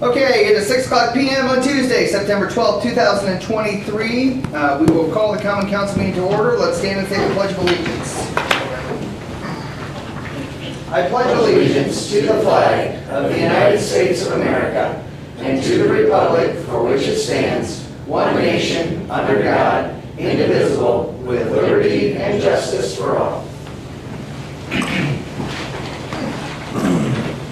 Okay, it is 6:00 p.m. on Tuesday, September 12th, 2023. We will call the common council meeting to order. Let's stand and say the Pledge of Allegiance. I pledge allegiance to the flag of the United States of America and to the republic for which it stands, one nation, under God, indivisible, with liberty and justice for all.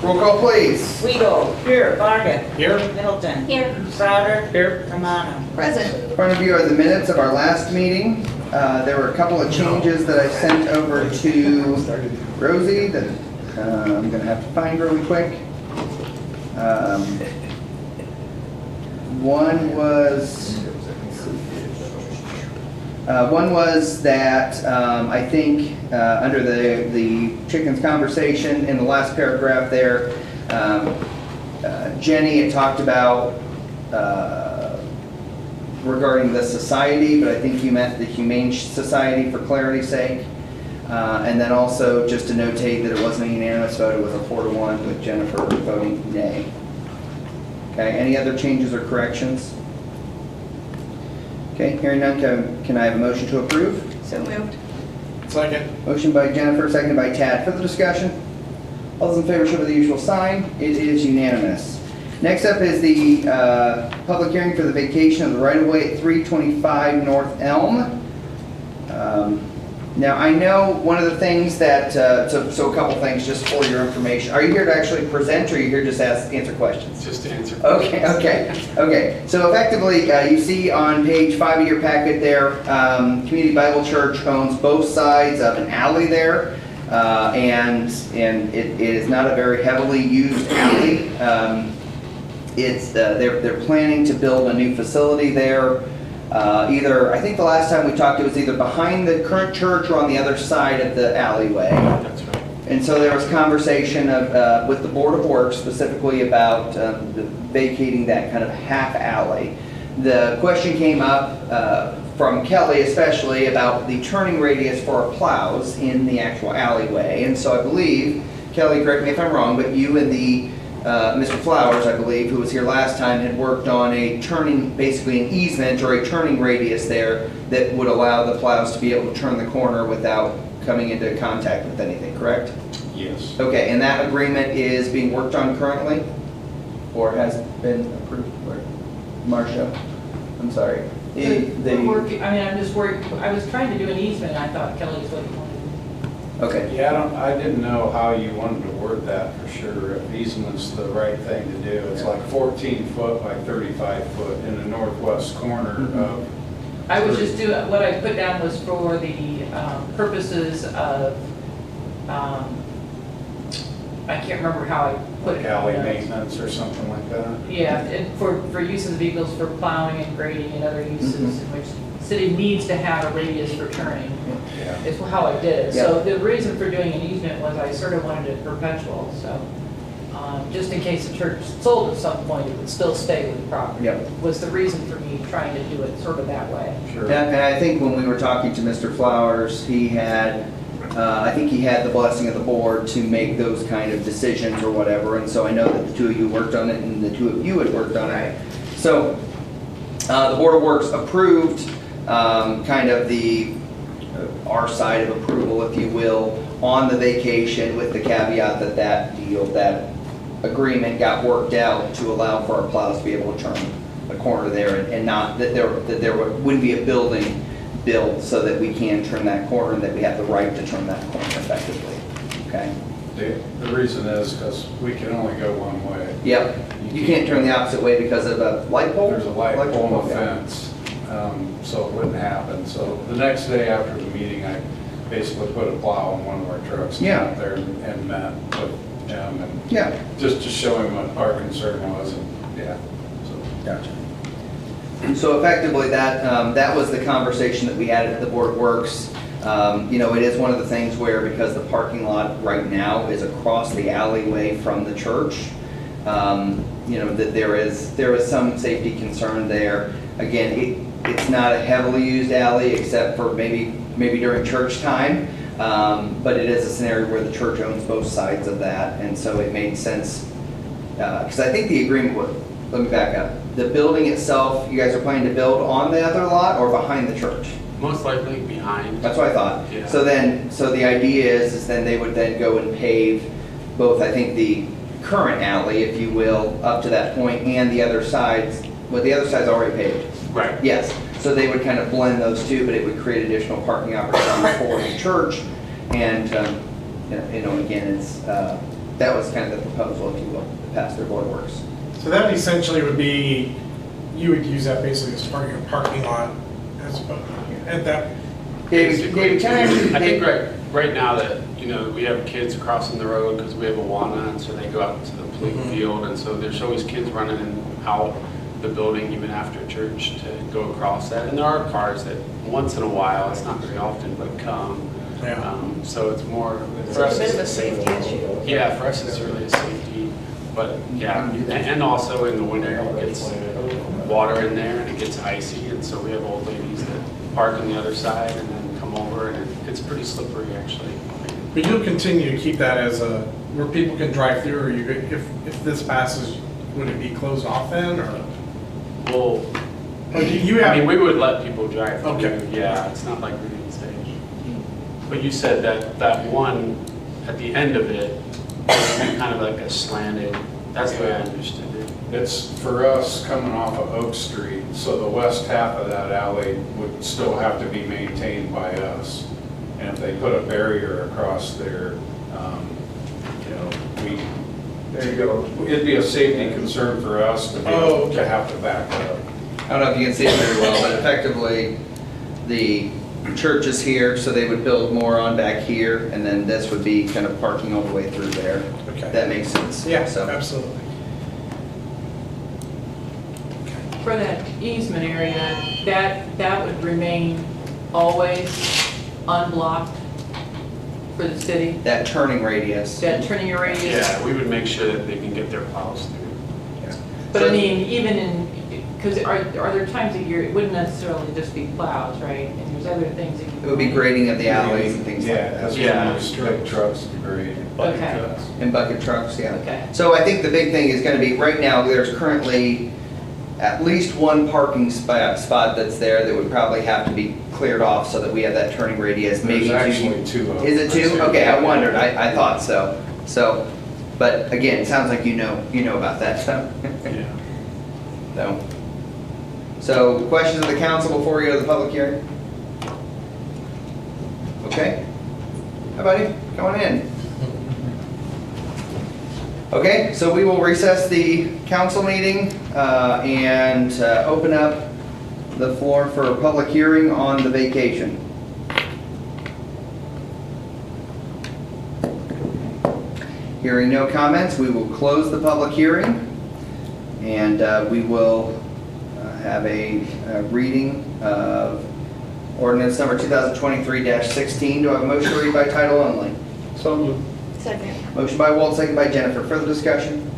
Roll call, please. Weigel. Here. Farga. Here. Middleton. Here. Souter. Here. Romano. Present. In front of you are the minutes of our last meeting. There were a couple of changes that I sent over to Rosie that I'm going to have to find really quick. One was that I think under the chickens conversation in the last paragraph there, Jenny had talked about regarding the society, but I think you meant the Humane Society for clarity's sake. And then also just to notate that it wasn't a unanimous vote, it was a 4-1 with Jennifer voting nay. Okay, any other changes or corrections? Okay, hearing none, can I have a motion to approve? So moved. Second. Motion by Jennifer, seconded by Tad. Further discussion? All those in favor show by the usual sign. It is unanimous. Next up is the public hearing for the vacation of the right-of-way at 325 North Elm. Now, I know one of the things that, so a couple things just for your information. Are you here to actually present, or are you here just to answer questions? Just to answer. Okay. So effectively, you see on page 5 of your packet there, Community Bible Church owns both sides of an alley there. And it is not a very heavily used alley. They're planning to build a new facility there. I think the last time we talked, it was either behind the current church or on the other side of the alleyway. That's right. And so there was conversation with the Board of Works specifically about vacating that kind of half alley. The question came up from Kelly especially about the turning radius for our plows in the actual alleyway. And so I believe, Kelly, correct me if I'm wrong, but you and Mr. Flowers, I believe, who was here last time, had worked on basically an easement or a turning radius there that would allow the plows to be able to turn the corner without coming into contact with anything, correct? Yes. Okay, and that agreement is being worked on currently? Or has been approved? Marcia, I'm sorry. I'm just worried, I was trying to do an easement, I thought Kelly was what he wanted. Okay, Yeah, I didn't know how you wanted to word that for sure. If easement's the right thing to do. It's like 14 foot by 35 foot in the northwest corner of. I was just doing, what I put down was for the purposes of, I can't remember how I put it. Alley maintenance or something like that. Yeah, and for use of the vehicles for plowing and grading and other uses in which the city needs to have a radius for turning. Yeah. Is how I did it. Yeah. So the reason for doing an easement was I sort of wanted it perpetual, so just in case the church sold at some point, it would still stay with the property. Yep. Was the reason for me trying to do it sort of that way. Sure. and I think when we were talking to Mr. Flowers, I think he had the blessing of the board to make those kind of decisions or whatever, and so I know that the two of you worked on it and the two of you had worked on it. So the Board of Works approved kind of our side of approval, if you will, on the vacation with the caveat that that agreement got worked out to allow for our plows to be able to turn the corner there and not that there wouldn't be a building built so that we can turn that corner and that we have the right to turn that corner effectively. Okay? The reason is because we can only go one way. Yep. You can't turn the opposite way because of a light pole? There's a light pole and a Okay. fence, so it wouldn't happen. So the next day after the meeting, I basically put a plow on one of our trucks and Yeah. out there and met with him and Yeah. just to show him what our concern was, and yeah, so. Gotcha. And so effectively, that was the conversation that we had at the Board of Works. It is one of the things where, because the parking lot right now is across the alleyway from the church, that there is some safety concern there. Again, it's not a heavily used alley except for maybe during church time. But it is a scenario where the church owns both sides of that, and so it made sense. Because I think the agreement was, let me back up. The building itself, you guys are planning to build on the other lot or behind the church? Most likely behind. That's what I thought. Yeah. So the idea is then they would then go and pave both, I think, the current alley, if you will, up to that point, and the other sides. Well, the other side's already paved. Right. Yes, so they would kind of blend those two, but it would create additional parking opportunities for the church. And, again, it's, that was kind of the proposal, if you will, to pass their board works. So that essentially would be, you would use that basically as part of your parking lot as opposed, at that, David, can I actually? I think right now that, we have kids crossing the road because we have Awana, and so they go out to the playing field, and so there's always kids running in and out the building even after church to go across that. And there are cars that once in a while, it's not very often, but come. Yeah. So it's more. It's a bit of a safety issue. Yeah, for us it's really a safety, but yeah, and also in the winter it gets water in there and it gets icy, and so we have old ladies that park on the other side and then come over, and it's pretty slippery actually. but you'll continue to keep that as a, where people can drive through, or you, if this passes, would it be closed off then, or? Well, Or do you I mean, have, we would let people drive through. Okay. Yeah, it's not like Reading Stage. But you said that one at the end of it would be kind of like a slanted, that's the way I understood it. It's for us coming off of Oak Street, so the west half of that alley would still have to be maintained by us. And if they put a barrier across there, There you go. it'd be a safety concern for us to be Oh, able okay. to have to back up. I don't know if you can see it very well, but effectively, the church is here, so they would build more on back here, and then this would be kind of parking all the way through there. Okay. That makes sense. yeah, So, absolutely. For that easement area, that would remain always unblocked for the city? that turning radius. That turning radius? Yeah, we would make sure that they can get their plows through. But I mean, even in, because are there times of year, it wouldn't necessarily just be plows, right? And there's other things that you. It would be grading of the alleys and things like Yeah, that. that's Yeah. most big trucks to grade. Bucket Okay. trucks. And bucket trucks, yeah. Okay. So I think the big thing is gonna be, right now, there's currently at least one parking spot that's there that would probably have to be cleared off so that we have that turning radius, maybe There's two. actually two of them. Is it two? Okay, I wondered, I thought so. So, but again, it sounds like you know about that stuff. Yeah. So, questions of the council before we go to the public hearing? Okay. Hi, buddy, come on in. Okay, so we will recess the council meeting and open up the floor for a public hearing on the vacation. Hearing no comments, we will close the public hearing, and we will have a reading of ordinance number 2023-16. Do I have a motion to read by title only? So moved. Second. Motion by Walt, second by Jennifer. Further discussion?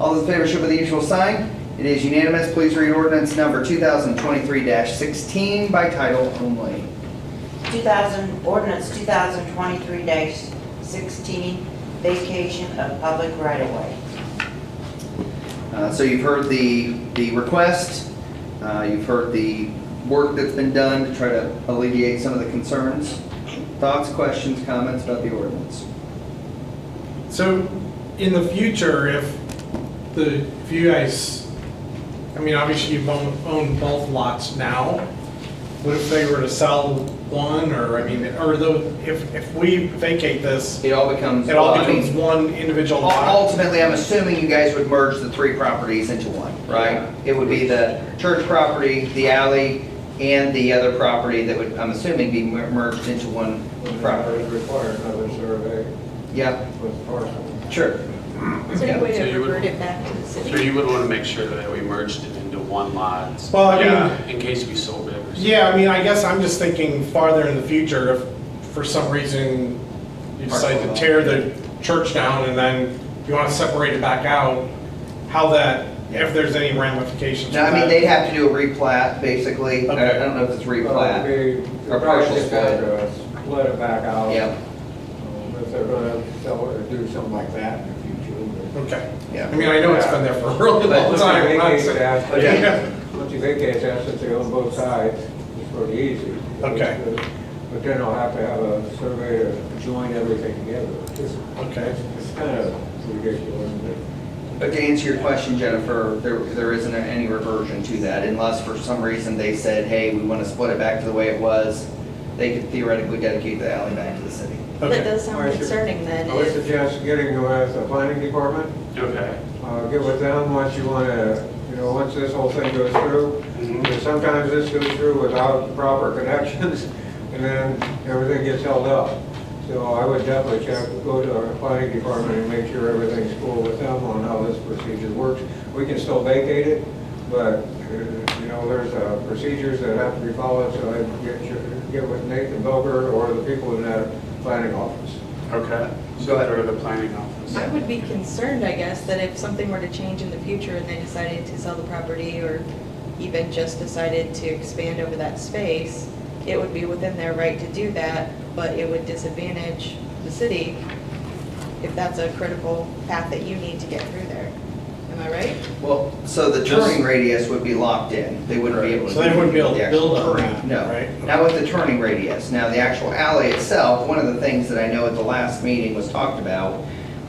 All those in favor show by the usual sign. It is unanimous. Please read ordinance number 2023-16 by title only. Ordinance 2023-16, vacation of public right-of-way. So you've heard the request. You've heard the work that's been done to try to alleviate some of the concerns. Thoughts, questions, comments about the ordinance? So, in the future, if you guys, I mean, obviously you own both lots now, what if they were to sell one, or, I mean, or if we vacate this, It all becomes. it all well, I mean, becomes one individual lot? ultimately, I'm assuming you guys would merge the three properties into one, right? It would be the church property, the alley, and the other property that would, I'm assuming, be merged into one property. Require another survey Yeah, with parcel. sure. Is there a way So to you would- revert it back to the So city? you would want to make sure that we merged it into one lot. Well, I mean- Yeah, in case we sold it or something. Yeah, I mean, I guess I'm just thinking farther in the future, if for some reason you decide to tear the church down and then you want to separate it back out, how that, if there's any ramifications. Now, I for mean, that. they'd have to do a replat, basically. I Okay. don't know if it's Well, replat. it'd be- Or the partial project split. address. let it back out. Yeah, If they're gonna sell it or do something like that in the future. Okay. yeah. I mean, I know it's been there for a really long Once you time. I'm not vacate saying- that, but Yeah. once you vacate that, since they own both sides, it's pretty easy. Okay. But then I'll have to have a survey to join everything together. Okay. It's kind of ridiculous, isn't it? But to answer your question, Jennifer, there isn't any reversion to that unless for some reason they said, hey, we want to split it back to the way it was. They could theoretically dedicate the alley back to the city. That Okay. does sound concerning then. I would if- suggest getting with the planning department, Okay. get with them once you want to, once this whole thing goes through. Because sometimes this goes through without proper connections, and then everything gets held up. So I would definitely go to our planning department and make sure everything's cool with them on how this procedure works. We can still vacate it, but, there's procedures that have to be followed, so I'd get with Nathan Boger or the people in that planning office. Okay. Go ahead. Or the planning office. I would be concerned, I guess, that if something were to change in the future and they decided to sell the property or even just decided to expand over that space, it would be within their right to do that, but it would disadvantage the city if that's a critical path that you need to get through there. Am I right? Well, so the turning radius would be locked in. They wouldn't be able to. So they wouldn't be able to the actual build on turning, that, No, right? not with the turning radius. Now, the actual alley itself, one of the things that I know at the last meeting was talked about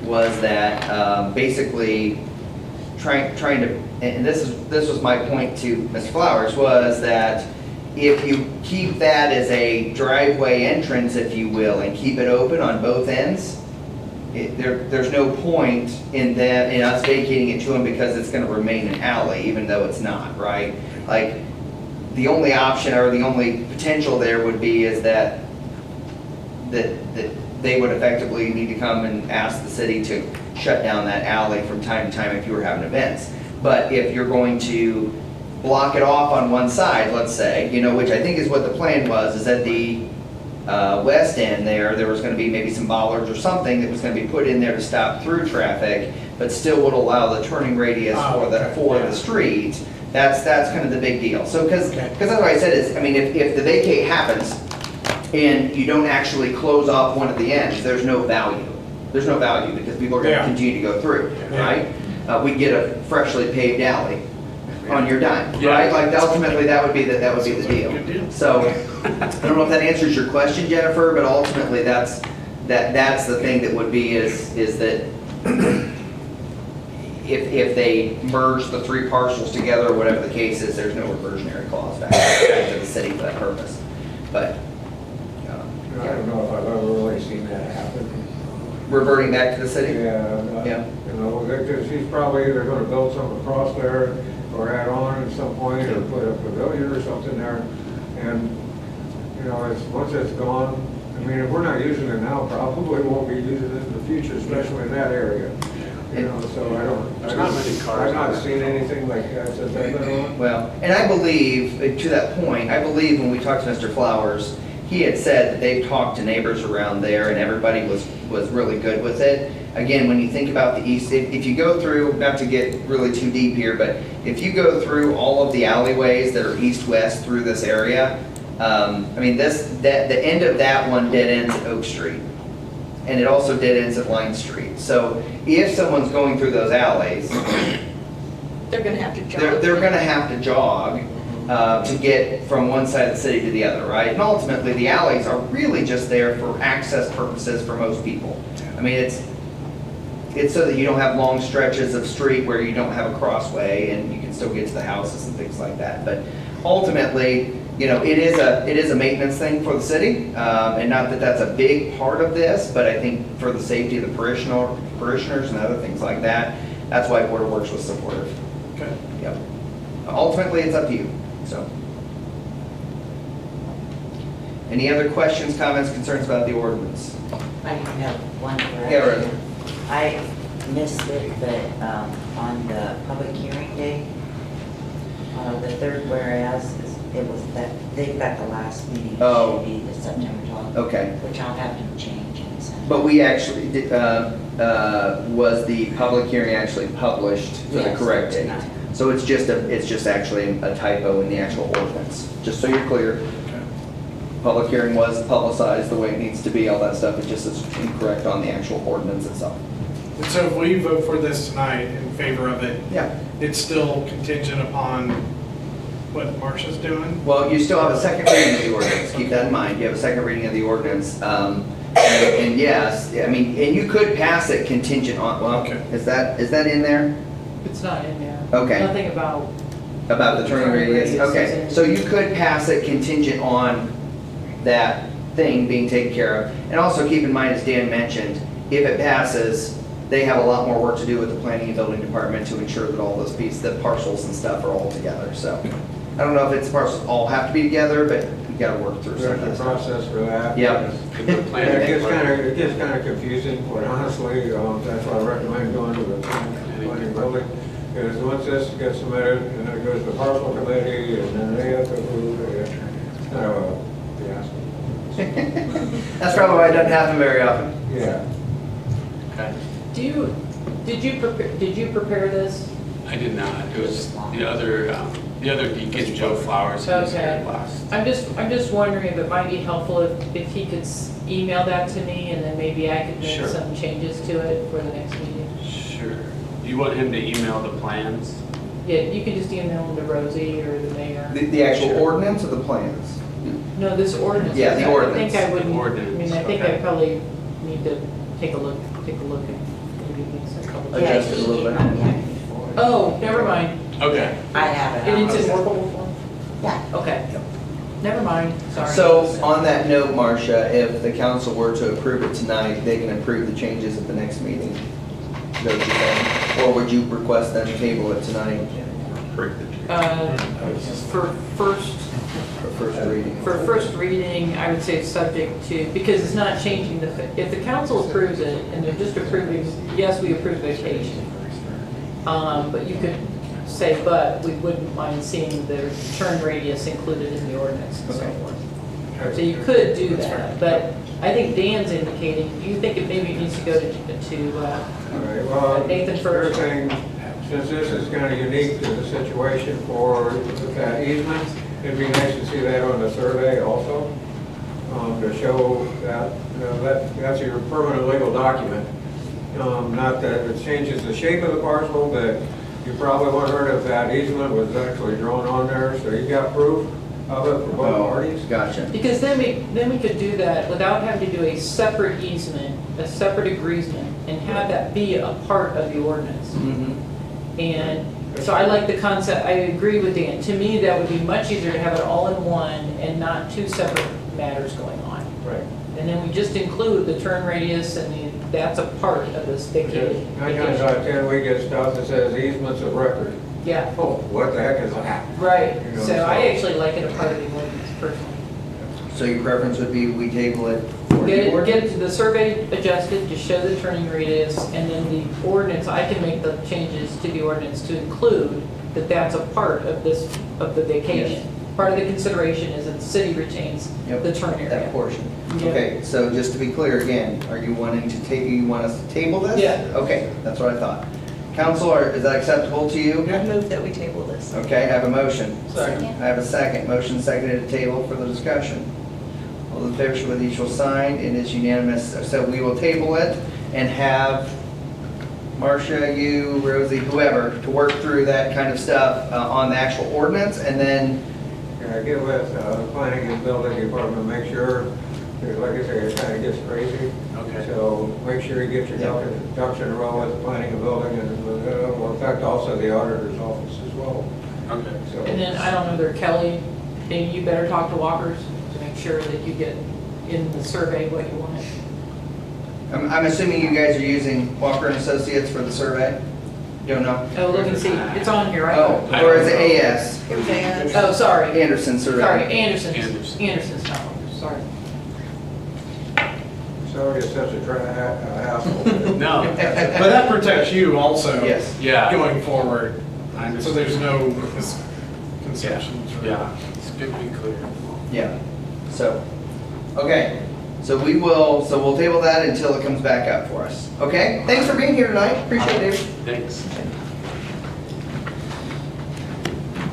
was that basically trying to, and this was my point to Ms. Flowers, was that if you keep that as a driveway entrance, if you will, and keep it open on both ends, there's no point in us vacating it to them because it's gonna remain an alley, even though it's not, right? Like, the only option or the only potential there would be is that they would effectively need to come and ask the city to shut down that alley from time to time if you were having events. But if you're going to block it off on one side, let's say, which I think is what the plan was, is that the west end there was gonna be maybe some bollards or something that was gonna be put in there to stop through traffic, but still would allow the turning radius Oh, okay, for yeah. the street. That's kind of the big deal. So, because Okay. that's what I said is, I mean, if the vacate happens and you don't actually close off one of the ends, there's no value. There's no value because people are gonna Yeah. continue to go through, Yeah. right? We get a freshly paved alley on your dime, Yeah. right? Like ultimately, that would be the deal. Good deal. So, I don't know if that answers your question, Jennifer, but ultimately, that's the thing that would be is that if they merge the three parcels together, or whatever the case is, there's no reversionary clause back to the city for that purpose. But, I don't know if I've ever really seen that happen. reverting back to the city? Yeah. Yeah. Because he's probably either gonna build something across there or add on at some point or put a pavilion or something there. And, once it's gone, I mean, if we're not using it now, probably won't be using it in the future, especially in that area. So There's not many cars I've not on that. seen anything like that since I've been on. Well, and I believe, to that point, I believe when we talked to Mr. Flowers, he had said that they've talked to neighbors around there and everybody was really good with it. Again, when you think about the east, if you go through, not to get really too deep here, but if you go through all of the alleyways that are east-west through this area, I mean, the end of that one dead ends at Oak Street. And it also dead ends at Line Street. So if someone's going through those alleys, They're gonna have to jog. they're gonna have to jog to get from one side of the city to the other, right? And ultimately, the alleys are really just there for access purposes for most people. I mean, it's so that you don't have long stretches of street where you don't have a crossway and you can still get to the houses and things like that. But ultimately, it is a maintenance thing for the city, and not that that's a big part of this, but I think for the safety of the parishioners and other things like that, that's why Board of Works was supportive. Okay. Yep. Ultimately, it's up to you, so. Any other questions, comments, concerns about the ordinance? I have one Yeah, correction. right. I missed it, but on the public hearing day, the third whereas, it was that, they've got the last meeting, it Oh. should be the September 12th. Okay. Which I'll have to change and send. But we actually did, was the public hearing actually published for the Yes, correct it's date? not. So it's just actually a typo in the actual ordinance, just so you're clear. public hearing was publicized the way it needs to be, all that stuff, it just is incorrect on the actual ordinance itself. And so if we vote for this tonight in favor of it, Yeah. it's still contingent upon what Marcia's doing? Well, you still have a second reading of the ordinance, keep that in mind, you have a second reading of the ordinance. And yes, I mean, and you could pass it contingent on, well, Okay. is that in there? It's not in there. Okay. Nothing about, About the turning radius? Turning radius Okay, is in- so you could pass it contingent on that thing being taken care of. And also keep in mind, as Dan mentioned, if it passes, they have a lot more work to do with the planning and building department to ensure that all those pieces, the parcels and stuff are all together, so. I don't know if it's parcels all have to be together, but you gotta work through some of There's that a stuff. process for that. Yeah. Get the Yeah, plan it gets together. it gets kind of confusing, quite honestly, that's why I recommend going to the planning building. Because once this gets submitted, and then it goes to the parcel committee, and then they have to approve it, it's kind of a fiasco. That's probably why it doesn't happen very often. Yeah. Okay. did you prepare this? I did not. It was the other deacon, Joe Flowers, who was here Okay. last. I'm just wondering if it might be helpful if he could email that to me, and then maybe I could make Sure. some changes to it for the next meeting. Sure. You want him to email the plans? Yeah, you can just email them to Rosie or the mayor. The actual Sure. ordinance or the plans? No, this ordinance. Yeah, the ordinance. I think I would, I Ordinance, mean, I think I okay. probably need to take a look and maybe make some couple Yeah, Adjust it a he little bit. emailed me actually for it. Oh, never mind. Okay. I have it. And it's in on- workable form? Yeah. Okay. Never mind, sorry. So on that note, Marcia, if the council were to approve it tonight, they can approve the changes at the next meeting. Is that what you're saying? Or would you request them to table it tonight For first, for first reading? for first reading, I would say it's subject to, because it's not changing if the council approves it and they're just approving, yes, we approve vacation. But you could say, but we wouldn't mind seeing the turn radius included in the ordinance and so Okay. forth. So you could do that, but I think Dan's indicating, do you think it maybe needs to go to All right, well, Nathan first? first thing, since this is kind of unique to the situation for that easement, it'd be nice to see that on the survey also, to show that, you know, that's your permanent legal document. Not that it changes the shape of the parcel, but you probably wondered if that easement was actually drawn on there, so you got proof of it for both parties. Gotcha. Because then we could do that without having to do a separate easement, a separate agreement, and have that be a part of the ordinance. Mhm. And so I like the concept, I agree with Dan. To me, that would be much easier to have it all in one and not two separate matters going on. Right. And then we just include the turn radius and that's a part of this vacation. 9 times out of 10, we get stuff that says easements of record. Yeah, Oh, what the heck is that? right. You know, So so- I actually like it a part of the ordinance personally. So your preference would be we table it for the board? Get the survey adjusted to show the turning radius, and then the ordinance, I can make the changes to the ordinance to include that that's a part of this, of the vacation. Part of the consideration is that the city retains Yep, the turn area. that portion. Yep. Okay, so just to be clear again, are you wanting to you want us to table this? Yeah. Okay, that's what I thought. Council, is that acceptable to you? I move that we table this. Okay, I have a motion. Second. I have a second. Motion seconded to table for the discussion. All those in favor show with each will sign. It is unanimous. So we will table it and have Marcia, you, Rosie, whoever, to work through that kind of stuff on the actual ordinance, and then, Get with the planning and building department, make sure, because like I say, it kind of gets crazy. Okay. So make sure you get your ducks in a row with the planning and building, and will affect also the auditor's office as well. Okay. So, And then, I don't know, there, Kelly, maybe you better talk to Walkers to make sure that you get in the survey what you want. I'm assuming you guys are using Walker and Associates for the survey? Don't know? Oh, look and see, it's on here, right? Oh, or is it AS? It was Ann. Oh, sorry. Anderson survey? Sorry, Anderson's, Anderson. Anderson's not Walkers, sorry. sorry it's such a hassle. No, But that protects you also. Yes. yeah. Going forward, I so understand. there's no Yeah, misconceptions. or- yeah, it's good to be clear. Yeah, so, okay, so we'll table that until it comes back up for us, okay? Thanks for being here tonight, appreciate it. Thanks.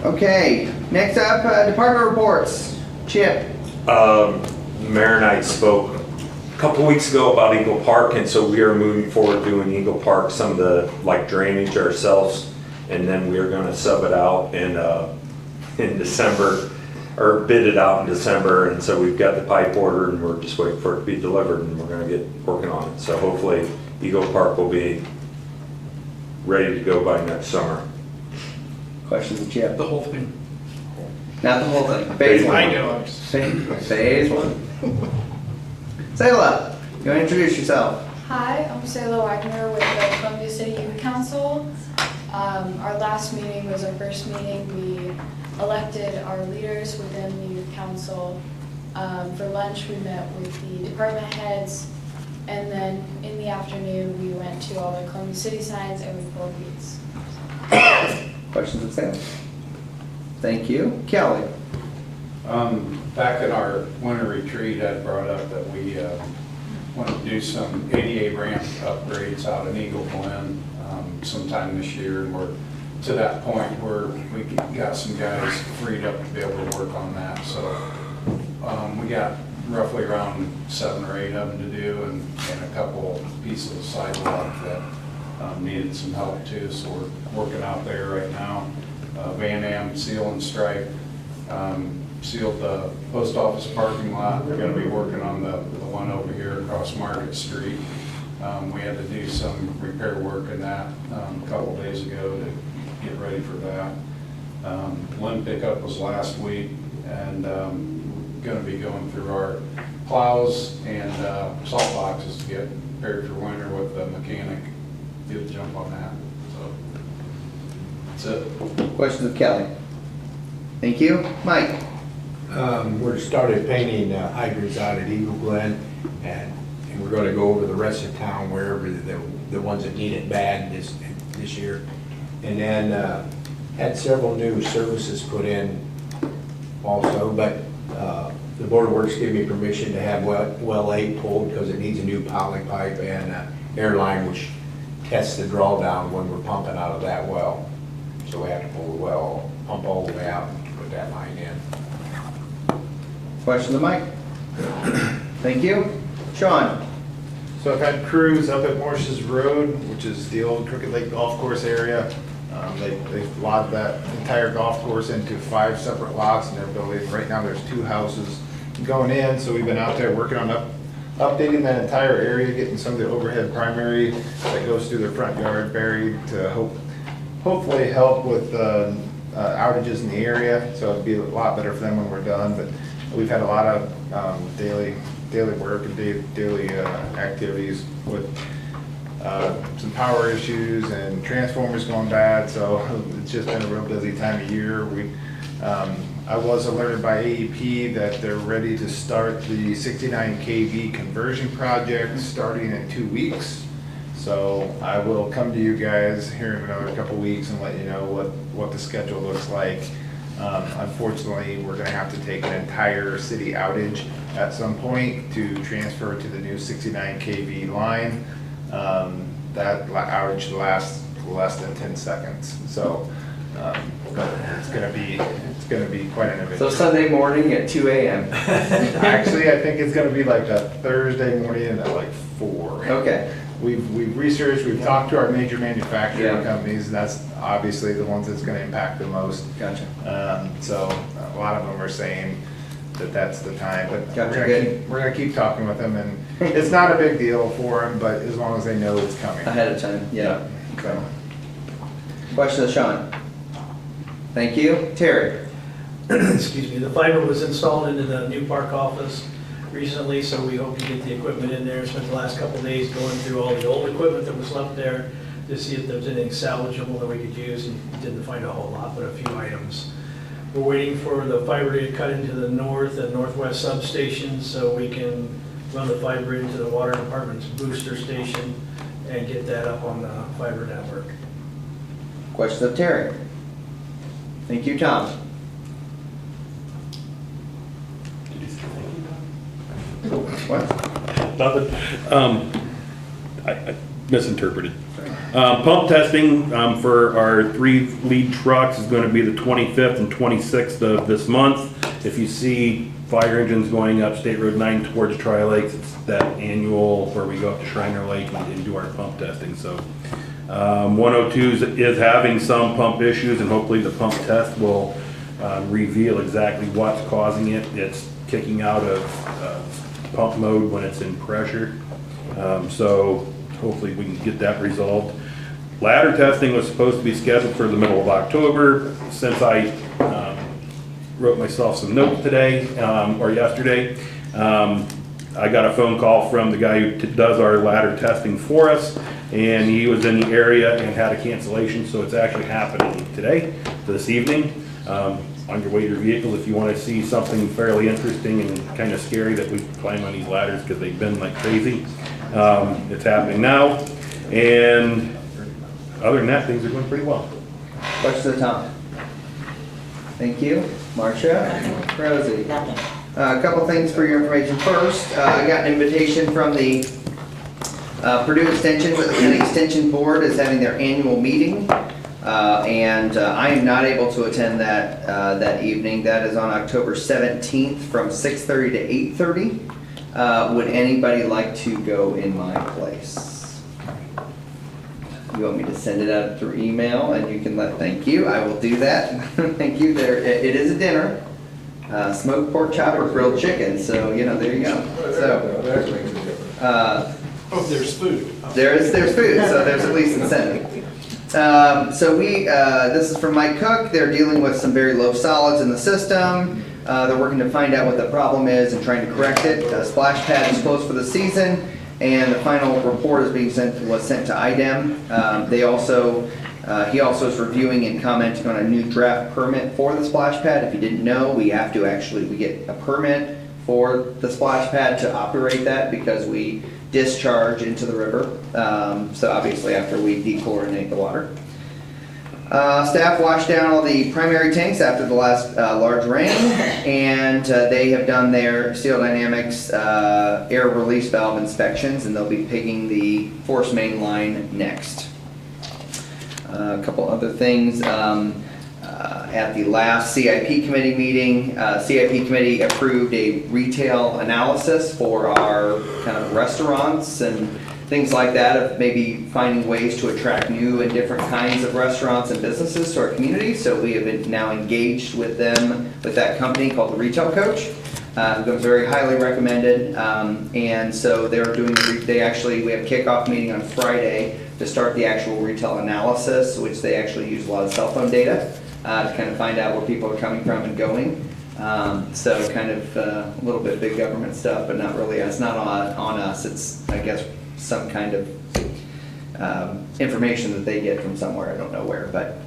Okay, next up, department reports. Chip, Mayor and I spoke a couple weeks ago about Eagle Park, and so we are moving forward doing Eagle Park, some of the like drainage ourselves, and then we are gonna sub it out in December, or bid it out in December, and so we've got the pipe ordered and we're just waiting for it to be delivered and we're gonna get working on it. So hopefully Eagle Park will be ready to go by next summer. Questions of Chip? The whole thing. Not the whole thing. Phase one. I know, I'm just- Phase one. Sayla, you want to introduce yourself? Hi, I'm Sayla Wagner with the Columbia City Youth Council. Our last meeting was our first meeting. We elected our leaders within the youth council. For lunch, we met with the department heads, and then in the afternoon, we went to all the Columbia City signs and we pulled weeds. Questions of Sayla? Thank you. Kelly? Back at our winter retreat, I brought up that we want to do some ADA ramp upgrades out in Eagle Glen sometime this year. And we're to that point where we got some guys freed up to be able to work on that. So we got roughly around 7 or 8 of them to do, and a couple pieces of sidewalk that needed some help too. So we're working out there right now. Van Am seal and stripe. Sealed the post office parking lot. We're gonna be working on the one over here across Market Street. We had to do some repair work in that a couple days ago to get ready for that. Limb pickup was last week, and gonna be going through our plows and salt boxes to get prepared for winter with the mechanic. Do a jump on that, so that's it. Questions of Kelly? Thank you. Mike? We're started painting hydrants out at Eagle Glen, and we're gonna go over the rest of town wherever the ones that need it bad this year. And then had several new services put in also, but the Board of Works gave me permission to have well 8 pulled because it needs a new poly pipe and air line, which tests the drawdown when we're pumping out of that well. So we have to pull the well, pump all the way out and put that line in. Questions of Mike? Thank you. Sean? So I've had crews up at Morse's Road, which is the old Crooked Lake Golf Course area. They've logged that entire golf course into 5 separate lots, and they're building, right now there's 2 houses going in, so we've been out there working on updating that entire area, getting some of the overhead primary that goes through their front yard buried to hopefully help with outages in the area, so it'd be a lot better for them when we're done. But we've had a lot of daily work and daily activities with some power issues and transformers going bad, so it's just been a real busy time of year. I was alerted by AEP that they're ready to start the 69 kV conversion project starting in 2 weeks. So I will come to you guys here in another couple weeks and let you know what the schedule looks like. Unfortunately, we're gonna have to take an entire city outage at some point to transfer to the new 69 kV line. That outage lasts less than 10 seconds. So it's gonna be quite an event. So Sunday morning at 2 a.m. Actually, I think it's gonna be like a Thursday morning at like 4. Okay. We've researched, we've talked to our major manufacturing Yeah. companies, and that's obviously the ones that's gonna impact the most. Gotcha. So a lot of them are saying that that's the time, but Gotcha, good. we're gonna keep talking with them, and it's not a big deal for them, but as long as they know it's coming. Ahead of time, yeah. So, Question of Sean? Thank you. Terry? Excuse me, the fiber was installed into the new park office recently, so we hope to get the equipment in there. Spent the last couple of days going through all the old equipment that was left there to see if there was anything salvageable that we could use, and didn't find a whole lot, but a few items. We're waiting for the fiber to get cut into the north and northwest substations so we can run the fiber into the water department's booster station and get that up on the fiber network. Question of Terry? Thank you, Tom. What? Nothing. I misinterpreted. Pump testing for our 3 lead trucks is going to be the 25th and 26th of this month. If you see fire engines going up State Road 9 towards Tri Lakes. It's that annual where we go up to Shriner Lake and do our pump testing, so. 102 is having some pump issues, and hopefully the pump test will reveal exactly what's causing it. It's kicking out of pump mode when it's in pressure. So hopefully we can get that resolved. Ladder testing was supposed to be scheduled for the middle of October. Since I wrote myself some notes today, or yesterday, I got a phone call from the guy who does our ladder testing for us, and he was in the area and had a cancellation, so it's actually happening today, this evening. On your way to your vehicles, if you want to see something fairly interesting and kind of scary that we climb on these ladders because they've been like crazy, it's happening now. And other than that, things are going pretty well. Questions of Tom? Thank you. Marcia? Rosie? Nothing. A couple things for your information. First, I got an invitation from the Purdue Extension, but the County Extension Board is having their annual meeting. And I am not able to attend that that evening. That is on October 17th from 6:30 to 8:30. Would anybody like to go in my place? You want me to send it out through email, and you can thank you, I will do that. Thank you. There, it is a dinner. Smoked pork chop or grilled chicken, so, you know, there you go. So, There's food. there's food, so there's at least incentive. So this is from Mike Cook. They're dealing with some very low solids in the system. They're working to find out what the problem is and trying to correct it. Splash pad is closed for the season, and the final report is was sent to IDEM. He also is reviewing and commenting on a new draft permit for the splash pad. If you didn't know, we get a permit for the splash pad to operate that because we discharge into the river. So obviously after we dechlorinate the water. Staff washed down all the primary tanks after the last large rain, and they have done their Steel Dynamics air release valve inspections, and they'll be pigging the force main line next. A couple other things. At the last CIP committee meeting, CIP committee approved a retail analysis for our kind of restaurants and things like that, of maybe finding ways to attract new and different kinds of restaurants and businesses to our community. So we have been now engaged with them, with that company called the Retail Coach. It was very highly recommended, and so they're doing. We have a kickoff meeting on Friday to start the actual retail analysis, which they actually use a lot of cell phone data to kind of find out where people are coming from and going. So kind of a little bit big government stuff, but not really. It's not on us. It's, I guess, some kind of information that they get from somewhere. I don't know where, but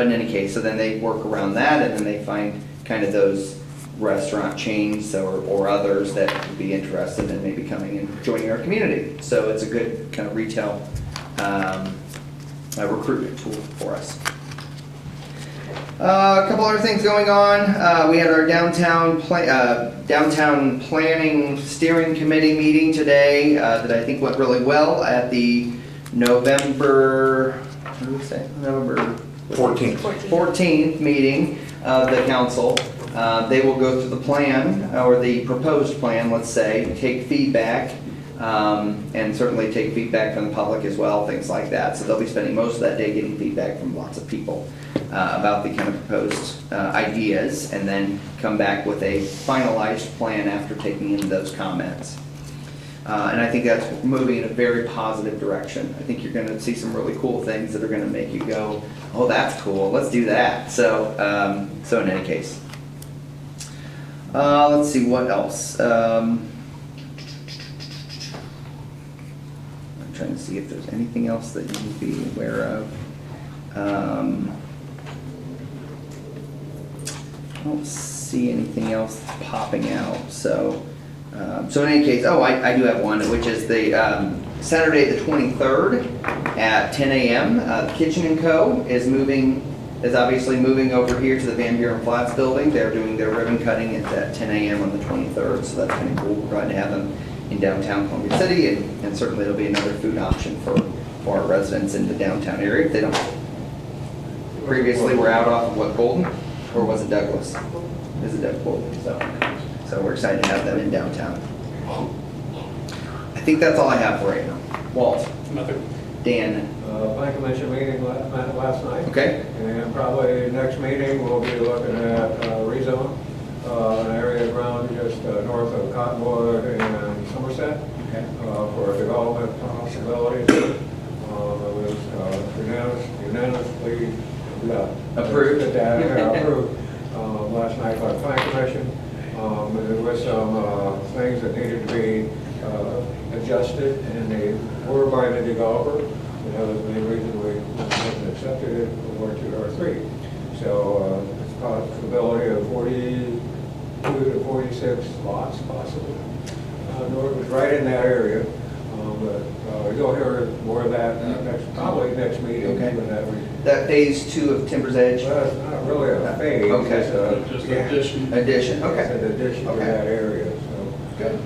in any case, so then they work around that, and then they find kind of those restaurant chains or others that would be interested in maybe coming and joining our community. So it's a good kind of retail recruitment tool for us. A couple other things going on. We had our downtown planning steering committee meeting today that I think went really well at the November 14th meeting of the council. They will go through the plan, or the proposed plan, let's say, take feedback, and certainly take feedback from the public as well, things like that. So they'll be spending most of that day getting feedback from lots of people about the kind of proposed ideas, and then come back with a finalized plan after taking in those comments. And I think that's moving in a very positive direction. I think you're going to see some really cool things that are going to make you go, oh, that's cool, let's do that. So, so in any case. Let's see, what else? I'm trying to see if there's anything else that you need to be aware of. I don't see anything else popping out. So, so in any case, I do have one, which is the Saturday the 23rd at 10 a.m. Kitchen & Co. is obviously moving over here to the Van Buren Flats building. They're doing their ribbon cutting at 10 a.m. on the 23rd, so that's kind of cool. We're glad to have them in downtown Columbia City, and certainly it'll be another food option for our residents in the downtown area. If they don't, previously we're out off of what, Golden? Or was it Douglas? Is it Doug Golden? So, So we're excited to have them in downtown. I think that's all I have for right now. Walt, Nothing. Dan, Planning Commission meeting last night. okay? And probably next meeting, we'll be looking at rezone, an area around just north of Cottonwood and Somerset. Okay. For development possibilities. It was unanimously Approved. Approved last night by the Planning Commission. There was some things that needed to be adjusted, and they were by the developer. And that was the main reason we accepted it for R2 R3. So it's a possibility of 42 to 46 lots possibly. It was right in that area, but you'll hear more of that probably next meeting. Okay. When that That phase 2 of Timber's Edge? well, it's not really a phase. Okay. It's Just yeah, addition. Addition, It's okay. an addition to Okay. that area, so. Good.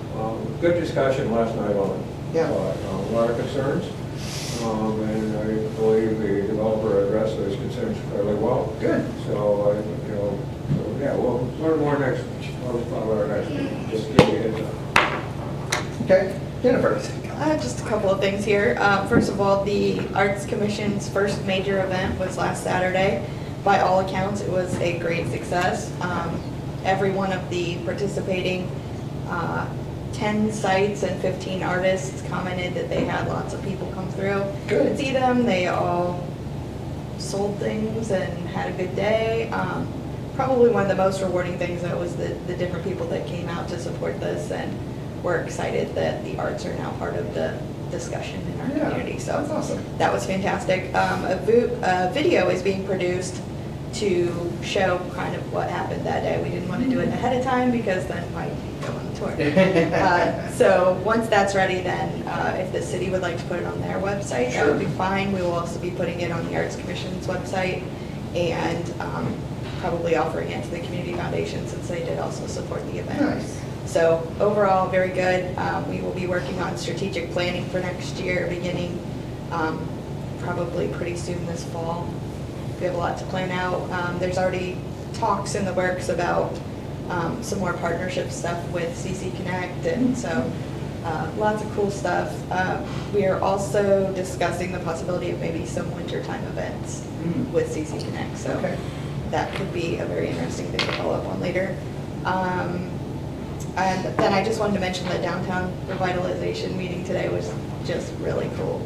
Good discussion last night on it. Yeah. A lot of concerns, and I believe the developer addressed those concerns fairly well. Good. So, so yeah, we'll learn more next, probably our next meeting, just to give you a heads up. Okay, Jennifer. Just a couple of things here. First of all, the Arts Commission's first major event was last Saturday. By all accounts, it was a great success. Every one of the participating 10 sites and 15 artists commented that they had lots of people come through Good. and see them. They all sold things and had a good day. Probably one of the most rewarding things though was the different people that came out to support this, and we're excited that the arts are now part of the discussion in our Yeah, community. So that's awesome. that was fantastic. A video is being produced to show kind of what happened that day. We didn't want to do it ahead of time because then might go on the tour. So once that's ready, then if the city would like to put it on their website, that would be fine. We will also be putting it on the Arts Commission's website and probably offering it to the Community Foundation since they did also support the event. Nice. So overall, very good. We will be working on strategic planning for next year, beginning probably pretty soon this fall. We have a lot to plan out. There's already talks in the works about some more partnership stuff with CC Connect, and so lots of cool stuff. We are also discussing the possibility of maybe some wintertime events with CC Connect, so Okay. that could be a very interesting thing to follow up on later. And then I just wanted to mention the downtown revitalization meeting today was just really cool.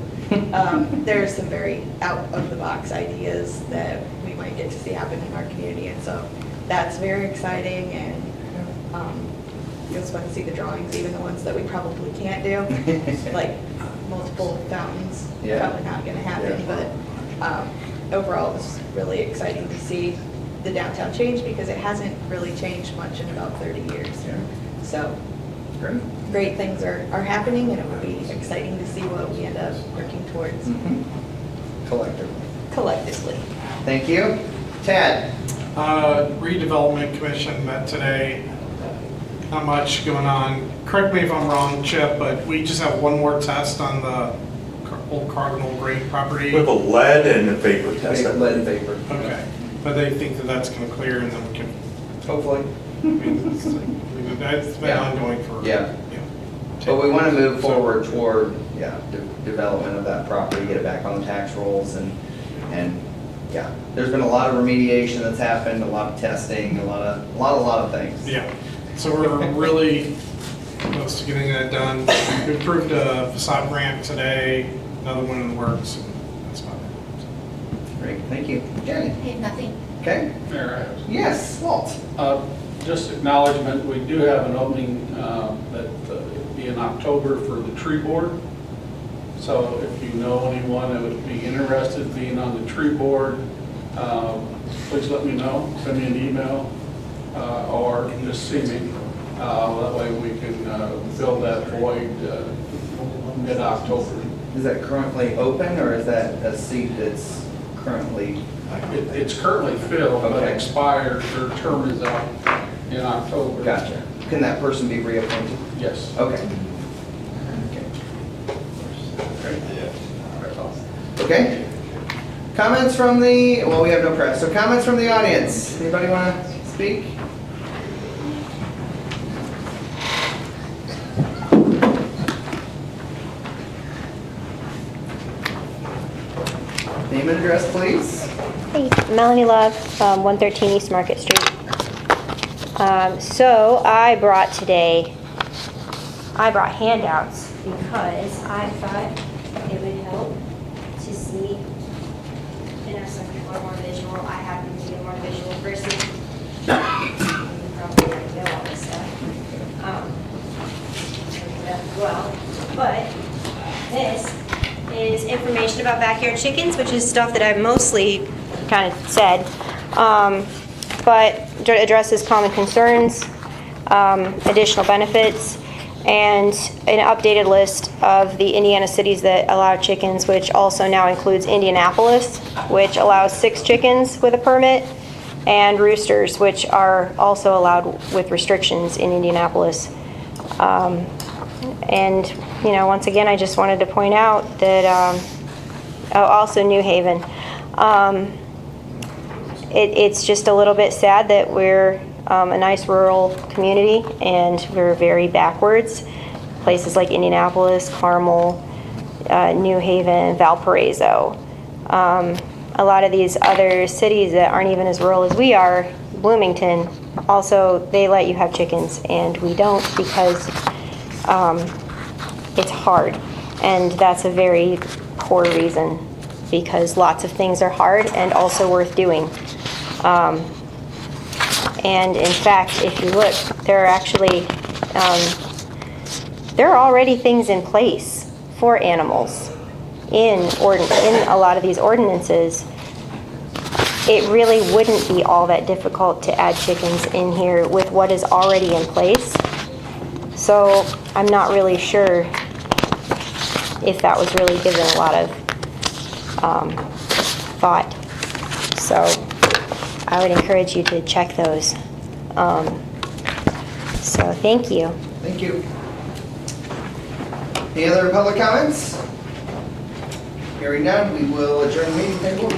There's some very out-of-the-box ideas that we might get to see happen in our community, and so that's very exciting, and it was fun to see the drawings, even the ones that we probably can't do, like multiple fountains. Yeah. Probably not gonna happen, but overall, it's really exciting to see the downtown change because it hasn't really changed much in about 30 years. Yeah. So Great. great things are happening, and it will be exciting to see what we end up working towards Collective. collectively. Thank you. Tad? Redevelopment Commission met today. Not much going on. Correct me if I'm wrong, Chip, but we just have one more test on the old Cardinal Gray property. We have a lead and a vapor test. Lead and vapor. Okay, but they think that that's going to clear, and then we can, Hopefully. I mean, that's been Yeah. ongoing for. Yeah. But we want to move forward toward, development of that property, get it back on the tax rolls, and yeah. There's been a lot of remediation that's happened, a lot of testing, a lot of things. Yeah, so we're really close to getting that done. We approved a facade grant today, another one in the works, and that's about it. Great, thank you. Jenny? Hey, nothing. Okay? Mayor, Yes, Walt? just acknowledgement, we do have an opening that it'll be in October for the tree board. So if you know anyone that would be interested in being on the tree board, please let me know, send me an email, or just see me. That way we can fill that void mid-October. Is that currently open, or is that a seat that's currently? It's currently filled, but Okay. expires, their term is out in October. Gotcha. Can that person be reappointed? Yes. Okay. Okay. Comments from the, well, we have no press, so comments from the audience. Anybody want to speak? and address, please. Hey, Melanie Love, 113 East Market Street. So I brought handouts because I thought it would help to see. I know some people are more visual. I happen to be a more visual person. You probably already know all this stuff. Well, but this is information about backyard chickens, which is stuff that I've mostly kind of said, but addresses common concerns, additional benefits, and an updated list of the Indiana cities that allow chickens, which also now includes Indianapolis, which allows 6 chickens with a permit, and roosters, which are also allowed with restrictions in Indianapolis. And, you know, once again, I just wanted to point out that, also New Haven. It's just a little bit sad that we're a nice rural community and we're very backwards. Places like Indianapolis, Carmel, New Haven, Valparaiso. A lot of these other cities that aren't even as rural as we are, Bloomington, also they let you have chickens and we don't because it's hard. And that's a very poor reason because lots of things are hard and also worth doing. And in fact, if you look, there are actually, there are already things in place for animals in a lot of these ordinances. It really wouldn't be all that difficult to add chickens in here with what is already in place. So I'm not really sure if that was really given a lot of thought. So I would encourage you to check those. So thank you. Thank you. Any other public comments? Hearing none, we will adjourn the meeting. Thank you.